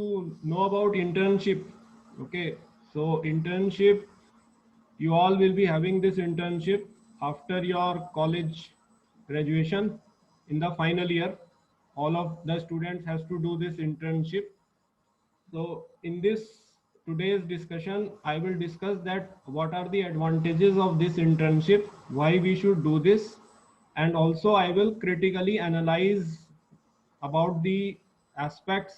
know about internship. Okay, so internship, you all will be having this internship after your college graduation in the final year. All of the students has to do this internship. So in this today's discussion, I will discuss that what are the advantages of this internship, why we should do this, and also I will critically analyze about the aspects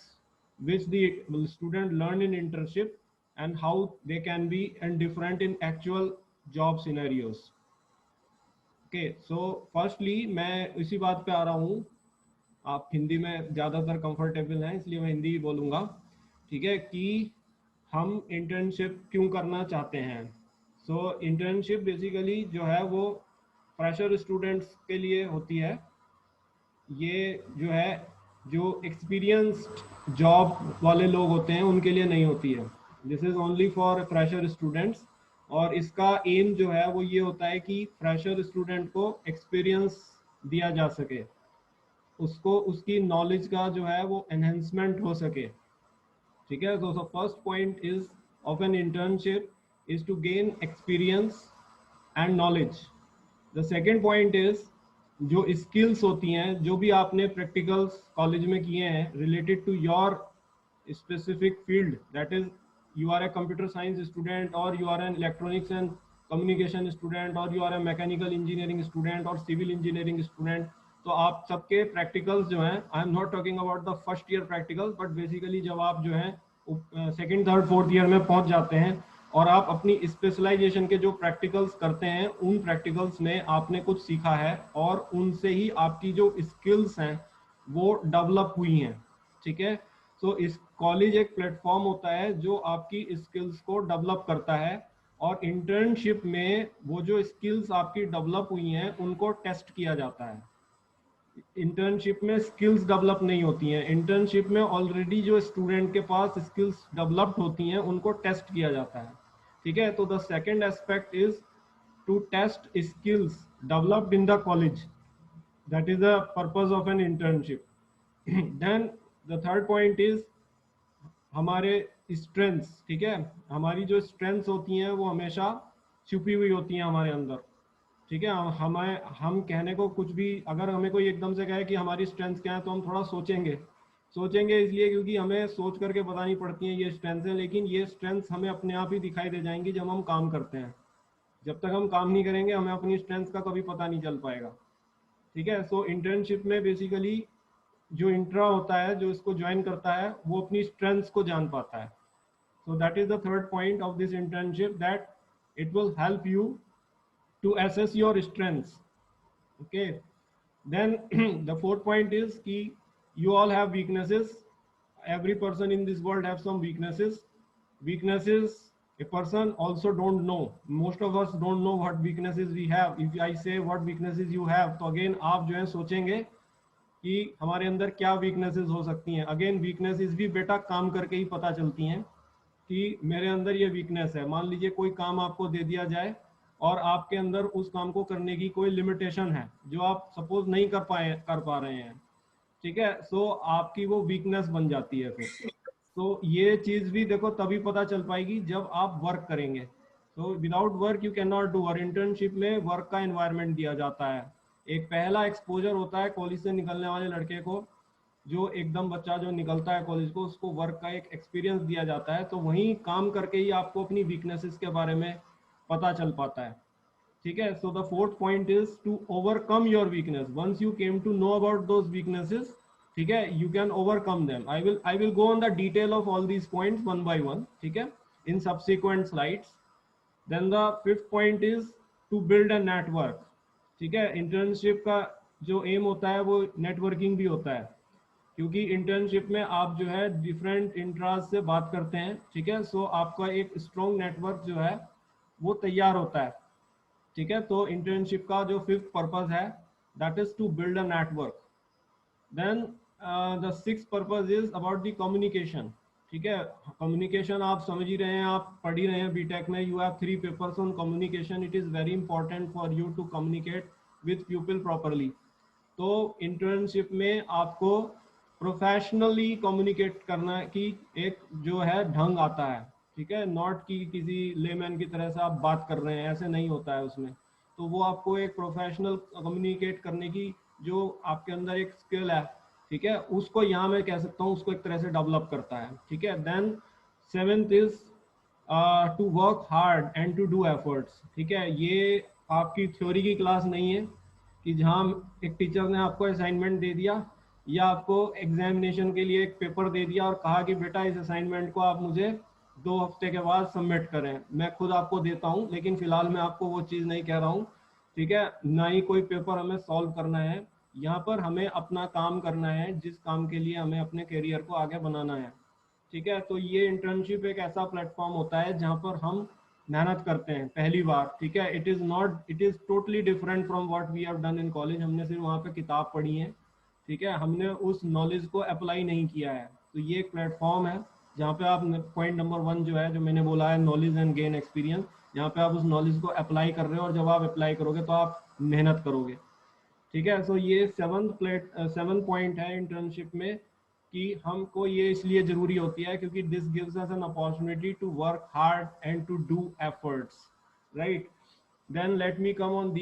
which the student learn in internship and how they can be and different in actual job scenarios. Okay, so firstly मैं इसी बात पे आ रहा हूँ. आप हिंदी में ज़्यादातर comfortable हैं इसलिए मैं हिंदी ही बोलूँगा. ठीक है कि हम इंटर्नशिप क्यों करना चाहते हैं. सो इंटर्नशिप बेसिकली जो है वो फ्रेशर स्टूडेंट्स के लिए होती है. ये जो है जो एक्सपीरियंस्ड जॉब वाले लोग होते हैं उनके लिए नहीं होती है. This is only for fresher students. और इसका एम जो है वो ये होता है कि फ्रेशर स्टूडेंट को एक्सपीरियंस दिया जा सके, उसको उसकी नॉलेज का जो है वो एनहेंसमेंट हो सके. ठीक है. तो first point is of an internship is to gain experience and knowledge. The second point is जो स्किल्स होती हैं जो भी आपने प्रैक्टिकल्स कॉलेज में किए हैं related to your specific field, that is you are a computer science student or you are an electronics and communication student or you are a mechanical engineering student or civil engineering student. तो आप सबके practicals जो हैं, I am not talking about the first year practicals, but basically जब आप जो है second third fourth year में पहुंच जाते हैं और आप अपनी स्पेशलाइजेशन के जो प्रैक्टिकल्स करते हैं उन प्रैक्टिकल्स में आपने कुछ सीखा है और उनसे ही आपकी जो स्किल्स हैं वो डेवलप हुई हैं. ठीक है. सो इस कॉलेज एक प्लेटफॉर्म होता है जो आपकी स्किल्स को डेवलप करता है और इंटर्नशिप में वो जो स्किल्स आपकी डेवलप हुई हैं उनको टेस्ट किया जाता है. इंटर्नशिप में स्किल्स डेवलप नहीं होती हैं. इंटर्नशिप में ऑलरेडी जो स्टूडेंट के पास स्किल्स डेवलप्ड होती हैं उनको टेस्ट किया जाता है. ठीक है. तो the second aspect is to test skills developed in the college. That is the purpose of an internship. Then the third point is हमारे स्ट्रेंथ्स. ठीक है. हमारी जो स्ट्रेंथ्स होती हैं वो हमेशा छुपी हुई होती हैं हमारे अंदर. ठीक है. हम कहने को कुछ भी, अगर हमें कोई एकदम से कहे कि हमारी स्ट्रेंथ्स क्या है तो हम थोड़ा सोचेंगे इसलिए क्योंकि हमें सोच करके बतानी पड़ती हैं ये स्ट्रेंथ्स हैं, लेकिन ये स्ट्रेंथ्स हमें अपने आप ही दिखाई दे जाएंगी जब हम काम करते हैं. जब तक हम काम नहीं करेंगे हमें अपनी स्ट्रेंथ्स का कभी पता नहीं चल पाएगा. ठीक है. सो इंटर्नशिप में बेसिकली जो इंट्रा होता है, जो इसको ज्वाइन करता है, वो अपनी स्ट्रेंथ्स को जान पाता है. So that is the third point of this internship, that it will help you to assess your strengths. Okay. Then the fourth point is ki you all have weaknesses. Every person in this world have some weaknesses a person also don't know. Most of us don't know what weaknesses we have. If I say what weaknesses you have, तो again आप जो है सोचेंगे कि हमारे अंदर क्या weaknesses हो सकती हैं. अगेन वीकनेसेस भी बेटा काम करके ही पता चलती हैं कि मेरे अंदर ये वीकनेस है. मान लीजिए कोई काम आपको दे दिया जाए और आपके अंदर उस काम को करने की कोई लिमिटेशन है जो आप सपोज नहीं कर पा रहे हैं. ठीक है. सो आपकी वो वीकनेस बन जाती है फिर. तो ये चीज भी देखो तभी पता चल पाएगी जब आप वर्क करेंगे. So without work you can not do. और इंटर्नशिप में वर्क का एनवायरनमेंट दिया जाता है. एक पहला एक्सपोजर होता है कॉलेज से निकलने वाले लड़के को, जो एकदम बच्चा जो निकलता है कॉलेज को, उसको वर्क का एक एक्सपीरियंस दिया जाता है. तो वहीं काम करके ही आपको अपनी वीकनेसेस के बारे में पता चल पाता है. ठीक है. So the fourth point is to overcome your weakness. Once you came to know about those weaknesses, ठीक है, you can overcome them. I will go on the detail of all these points one by one. ठीक है, in subsequent slides. Then the fifth point is to build a network. ठीक है. Internship का जो M होता है वो networking भी होता है, क्योंकि इंटर्नशिप में आप जो है डिफरेंट इंट्रास से बात करते हैं. ठीक है. सो आपका एक स्ट्रॉन्ग नेटवर्क जो है वो तैयार होता है. ठीक है. तो इंटर्नशिप का जो फिफ्थ पर्पज है that is to build a network. Then the sixth purpose is about the communication. ठीक है. कम्युनिकेशन आप समझ ही रहे हैं, आप पढ़ ही रहे हैं बीटेक में. You have 3 papers on communication. It is very important for you to communicate with people properly. तो इंटर्नशिप में आपको प्रोफेशनली कम्युनिकेट करना की एक जो है ढंग आता है, ठीक है, नॉट कि किसी लेमैन की तरह से आप बात कर रहे हैं, ऐसे नहीं होता है उसमें। तो वो आपको एक प्रोफेशनल कम्युनिकेट करने की जो आपके अंदर एक स्किल है, ठीक है, उसको यहाँ मैं कह सकता हूँ उसको एक तरह से डेवलप करता है, ठीक है। Then seventh is to work hard and to do efforts, ठीक है। ये आपकी थ्योरी की क्लास नहीं है कि जहाँ एक टीचर ने आपको असाइनमेंट दे दिया या आपको एग्जामिनेशन के लिए एक पेपर दे दिया और कहा कि बेटा इस असाइनमेंट को आप मुझे 2 हफ्ते के बाद सबमिट करें, मैं खुद आपको देता हूँ, लेकिन फिलहाल मैं आपको वो चीज़ नहीं कह रहा हूँ, ठीक है। ना ही कोई पेपर हमें सॉल्व करना है, यहाँ पर हमें अपना काम करना है जिस काम के लिए हमें अपने करियर को आगे बनाना है, ठीक है। तो ये इंटर्नशिप एक ऐसा प्लेटफॉर्म होता है जहाँ पर हम मेहनत करते हैं पहली बार, ठीक है। It is totally different from what we have done in college. हमने सिर्फ वहाँ पे किताब पढ़ी है, ठीक है, हमने उस नॉलेज को अप्लाई नहीं किया है। तो ये एक प्लेटफॉर्म है जहाँ पे आप पॉइंट नंबर 1 जो है जो मैंने बोला है नॉलेज एंड गेन एक्सपीरियंस, यहाँ पे आप उस नॉलेज को अप्लाई कर रहे हो और जब आप अप्लाई करोगे तो आप मेहनत करोगे, ठीक है। सो ये सेवन पॉइंट है इंटर्नशिप में कि हमको ये इसलिए जरूरी होती है क्योंकि this gives us an opportunity to work hard and to do efforts, right. Then let me come on